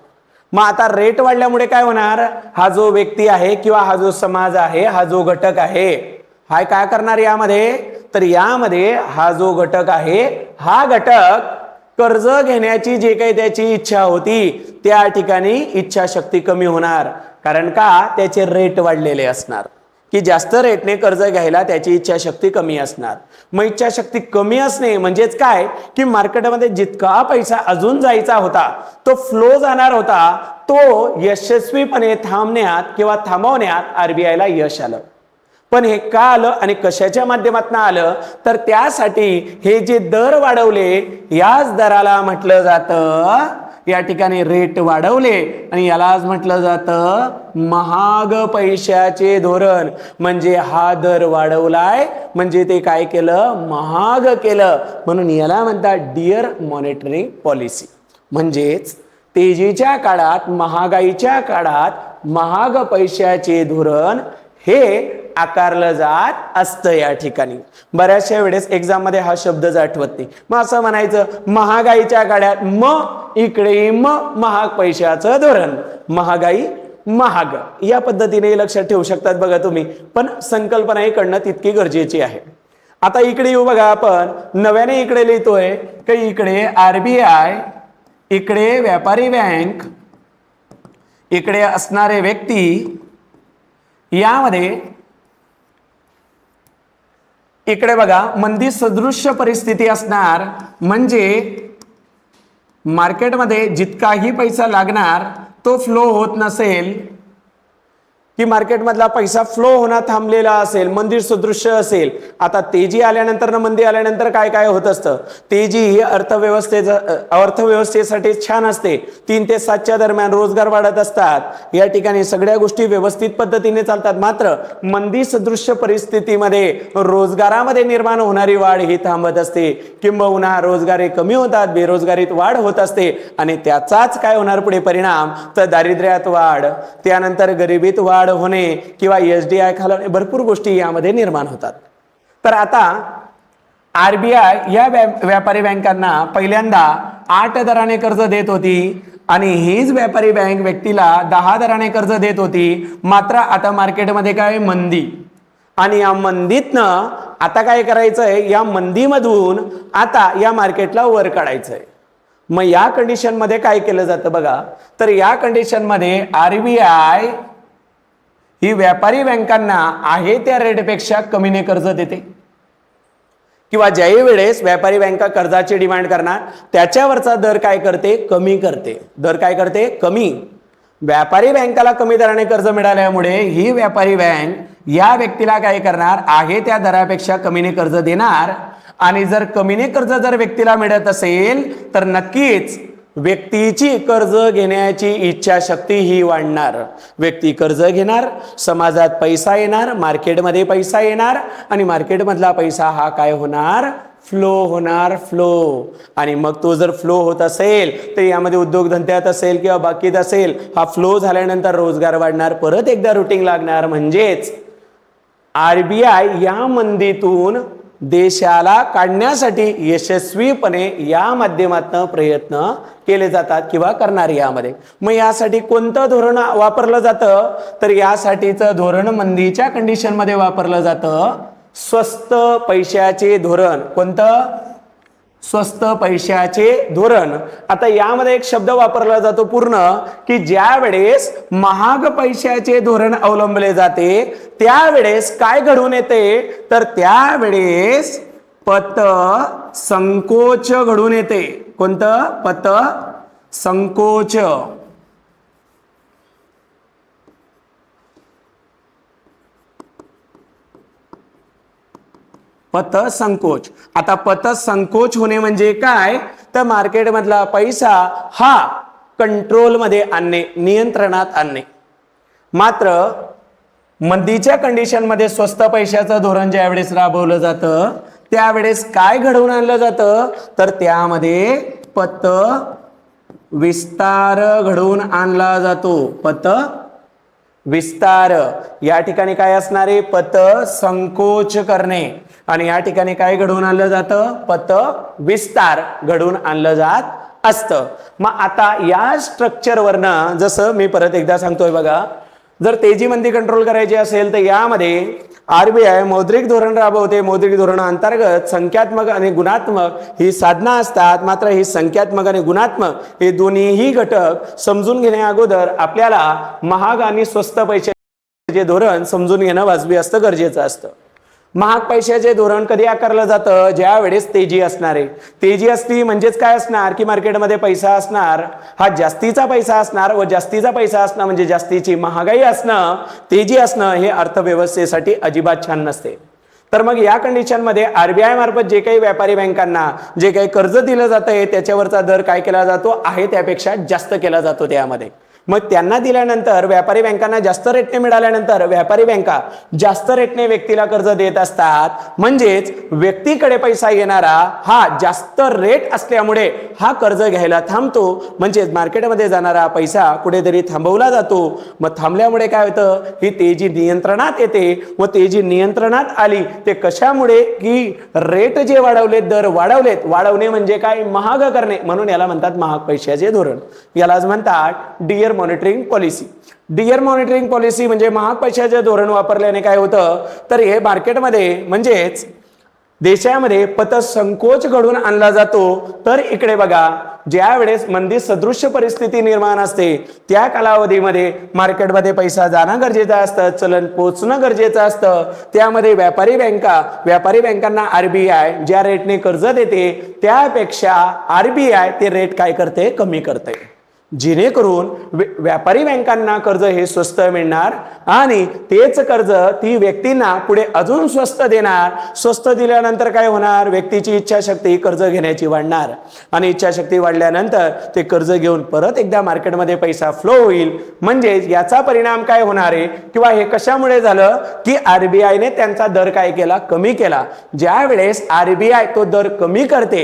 मग आता रेट वाढल्यामुळे काय होणार, हा जो व्यक्ती आहे किंवा हा जो समाज आहे, हा जो घटक आहे, हा काय करणार यामध्ये, तर यामध्ये हा जो घटक आहे हा घटक कर्ज घेण्याची जे काही त्याची इच्छा होती त्या ठिकाणी इच्छाशक्ती कमी होणार. कारण का, त्याचे रेट वाढलेले असणार, की जास्त रेटने कर्ज घ्यायला त्याची इच्छाशक्ती कमी असणार. मग इच्छाशक्ती कमी असणे म्हणजेच काय, की मार्केटमध्ये जितका पैसा अजून जायचा होता तो फ्लो जाणार होता, तो यशस्वीपणे थांबण्यात किंवा थांबवण्यात आरबीआयला यश आलं. पण हे का आलं आणि कशाच्या माध्यमातून आलं, तर त्यासाठी हे जे दर वाढवले याच दराला म्हटलं जातं, या ठिकाणी रेट वाढवले आणि यालाच म्हटलं जातं महाग पैशाचे धोरण. म्हणजे हा दर वाढवलाय म्हणजे ते काय केलं, महाग केलं. म्हणून याला म्हणतात डिअर मॉनिटरी पॉलिसी. म्हणजेच तेजीच्या काळात, महागाईच्या काळात महाग पैशाचे धोरण हे आकारलं जात असतं. या ठिकाणी बऱ्याचशा वेळेस एक्झाम मध्ये हा शब्दच आठवत नाही. मग असं म्हणायचं महागाईच्या काळात मग इकडे मग महाग पैशाचं धोरण, महागाई महाग, या पद्धतीने लक्षात ठेवू शकतात बघा तुम्ही. पण संकल्पना ही कळणं तितकी गरजेची आहे. आता इकडे येऊ बघा, आपण नव्याने इकडे लिहितोय की इकडे आरबीआय, इकडे व्यापारी बँक, इकडे असणारे व्यक्ती, यामध्ये इकडे बघा मंदी सदृश्य परिस्थिती असणार. म्हणजे मार्केटमध्ये जितकाही पैसा लागणार तो फ्लो होत नसेल, की मार्केटमधला पैसा फ्लो होणं थांबलेला असेल, मंदी सदृश्य असेल. आता तेजी आल्यानंतर ना मंदी आल्यानंतर काय काय होत असतं, तेजी ही अर्थव्यवस्थेसाठी छान असते. 3 ते 7च्या दरम्यान रोजगार वाढत असतात, या ठिकाणी सगळ्या गोष्टी व्यवस्थित पद्धतीने चालतात. मात्र मंदी सदृश्य परिस्थितीमध्ये रोजगारामध्ये निर्माण होणारी वाढ ही थांबत असते, किंबहुना रोजगारी कमी होतात, बेरोजगारीत वाढ होत असते आणि त्याचाच काय होणार पुढे परिणाम, तर दारिद्र्यात वाढ, त्यानंतर गरिबीत वाढ होणे किंवा SDI खालवणे, भरपूर गोष्टी यामध्ये निर्माण होतात. तर आता आरबीआय या व्यापारी बँकांना पहिल्यांदा 8 दराने कर्ज देत होती आणि हीच व्यापारी बँक व्यक्तीला 10 दराने कर्ज देत होती. मात्र आता मार्केटमध्ये काय मंदी, आणि या मंदीतनं आता काय करायचंय, या मंदीमधून आता या मार्केटला वर काढायचंय. मग या कंडिशन मध्ये काय केलं जातं बघा, तर या कंडिशन मध्ये आरबीआय ही व्यापारी बँकांना आहे त्या रेटपेक्षा कमीने कर्ज देते, किंवा ज्याही वेळेस व्यापारी बँका कर्जाची डिमांड करणार त्याच्यावरचा दर काय करते, कमी करते. दर काय करते, कमी. व्यापारी बँकाला कमी दराने कर्ज मिळाल्यामुळे ही व्यापारी बँक या व्यक्तीला काय करणार, आहे त्या दरापेक्षा कमीने कर्ज देणार. आणि जर कमीने कर्ज जर व्यक्तीला मिळत असेल तर नक्कीच व्यक्तीची कर्ज घेण्याची इच्छाशक्ती ही वाढणार. व्यक्ती कर्ज घेणार, समाजात पैसा येणार, मार्केटमध्ये पैसा येणार आणि मार्केटमधला पैसा हा काय होणार, फ्लो होणार, फ्लो. आणि मग तो जर फ्लो होत असेल तर यामध्ये उद्योगधंद्यात असेल किंवा बाकीत असेल, हा फ्लो झाल्यानंतर रोजगार वाढणार, परत एकदा रुटीन लागणार. म्हणजेच आरबीआय या मंदीतून देशाला काढण्यासाठी यशस्वीपणे या माध्यमातून प्रयत्न केले जातात किंवा करणार यामध्ये. मग यासाठी कोणतं धोरण वापरलं जातं, तर यासाठीचं धोरण मंदीच्या कंडिशन मध्ये वापरलं जातं स्वस्त पैशाचे धोरण. कोणतं, स्वस्त पैशाचे धोरण. आता यामध्ये एक शब्द वापरला जातो पूर्ण, की ज्या वेळेस महाग पैशाचे धोरण अवलंबले जाते त्यावेळेस काय घडून येते, तर त्यावेळेस पत संकोच घडून येते. कोणतं, पत संकोच. पतसंकोच. आता पतसंकोच होणे म्हणजे काय, तर मार्केटमधला पैसा हा कंट्रोलमध्ये आणणे, नियंत्रणात आणणे. मात्र मंदीच्या कंडिशनमध्ये स्वस्त पैशाचं धोरण ज्या वेळेस राबवलं जातं त्यावेळेस काय घडवून आणलं जातं, तर त्यामध्ये पत विस्तार घडवून आणला जातो. पत विस्तार. या ठिकाणी काय असणार आहे, पत संकोच करणे, आणि या ठिकाणी काय घडवून आणलं जातं, पत विस्तार घडवून आणलं जात असतं. मग आता या स्ट्रक्चरवरनं जसं मी परत एकदा सांगतोय बघा, जर तेजी मंदी कंट्रोल करायची असेल तर यामध्ये आरबीआय मौद्रिक धोरण राबवते. मौद्रिक धोरणाअंतर्गत संख्यात्मक आणि गुणात्मक ही साधना असतात. मात्र ही संख्यात्मक आणि गुणात्मक हे दोन्हीही घटक समजून घेण्या अगोदर आपल्याला महाग आणि स्वस्त पैशाचे धोरण समजून घेणं वाजवी असतं, गरजेचं असतं. महाग पैशाचे धोरण कधी आकारलं जातं, ज्या वेळेस तेजी असणार आहे. तेजी असती म्हणजेच काय असणार, की मार्केटमध्ये पैसा असणार, हा जास्तीचा पैसा असणार, व जास्तीचा पैसा असणं म्हणजे जास्तीची महागाई असणं, तेजी असणं हे अर्थव्यवस्थेसाठी अजिबात छान नसते. तर मग या कंडिशनमध्ये आरबीआय मार्फत जे काही व्यापारी बँकांना जे काही कर्ज दिलं जातंय त्याच्यावरचा दर काय केला जातो, आहे त्यापेक्षा जास्त केला जातो त्यामध्ये. मग त्यांना दिल्यानंतर व्यापारी बँकांना जास्त रेटने मिळाल्यानंतर व्यापारी बँका जास्त रेटने व्यक्तीला कर्ज देत असतात. म्हणजेच व्यक्तीकडे पैसा येणारा हा जास्त रेट असल्यामुळे हा कर्ज घ्यायला थांबतो. म्हणजेच मार्केटमध्ये जाणारा पैसा कुठेतरी थांबवला जातो. मग थांबल्यामुळे काय होतं, ही तेजी नियंत्रणात येते. व तेजी नियंत्रणात आली ते कशामुळे, की रेट जे वाढवलेत, दर वाढवलेत. वाढवणे म्हणजे काय, महाग करणे, म्हणून याला म्हणतात महाग पैशाचे धोरण. यालाच म्हणतात dear monitoring policy. Dear monitoring policy म्हणजे महाग पैशाचे धोरण वापरल्याने काय होतं, तर हे मार्केटमध्ये म्हणजेच देशामध्ये पतसंकोच घडून आणला जातो. तर इकडे बघा, ज्या वेळेस मंदी सदृश्य परिस्थिती निर्माण असते त्या कालावधीमध्ये मार्केटमध्ये पैसा जाणं गरजेचं असतं, चलन पोचणं गरजेचं असतं. त्यामध्ये व्यापारी बँकांना आरबीआय ज्या रेटने कर्ज देते त्यापेक्षा आरबीआय ते रेट काय करते, कमी करते, जेणेकरून व्यापारी बँकांना कर्ज हे स्वस्त मिळणार आणि तेच कर्ज ती व्यक्तींना पुढे अजून स्वस्त देणार. स्वस्त दिल्यानंतर काय होणार, व्यक्तीची इच्छाशक्ती कर्ज घेण्याची वाढणार आणि इच्छाशक्ती वाढल्यानंतर ते कर्ज घेऊन परत एकदा मार्केटमध्ये पैसा फ्लो होईल. म्हणजे याचा परिणाम काय होणार आहे, किंवा हे कशामुळे झालं, की आरबीआयने त्यांचा दर काय केला, कमी केला. ज्या वेळेस आरबीआय तो दर कमी करते,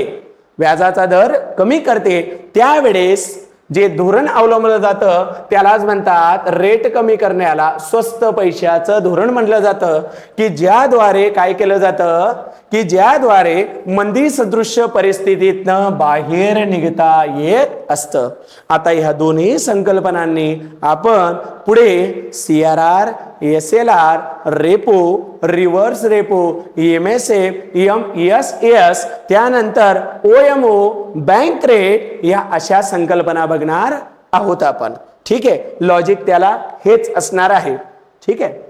व्याजाचा दर कमी करते, त्यावेळेस जे धोरण अवलंबलं जातं त्यालाच म्हणतात रेट कमी करण्याला स्वस्त पैशाचं धोरण म्हटलं जातं. की ज्याद्वारे काय केलं जातं, की ज्याद्वारे मंदी सदृश्य परिस्थितीतनं बाहेर निघता येत असतं. आता ह्या दोन्ही संकल्पनांनी आपण पुढे CRR, SLR, repo, reverse repo, MSF, MSS, त्यानंतर OMO, बँक रेट या अशा संकल्पना बघणार आहोत आपण. ठीक आहे, लॉजिक त्याला हेच असणार आहे. ठीक आहे.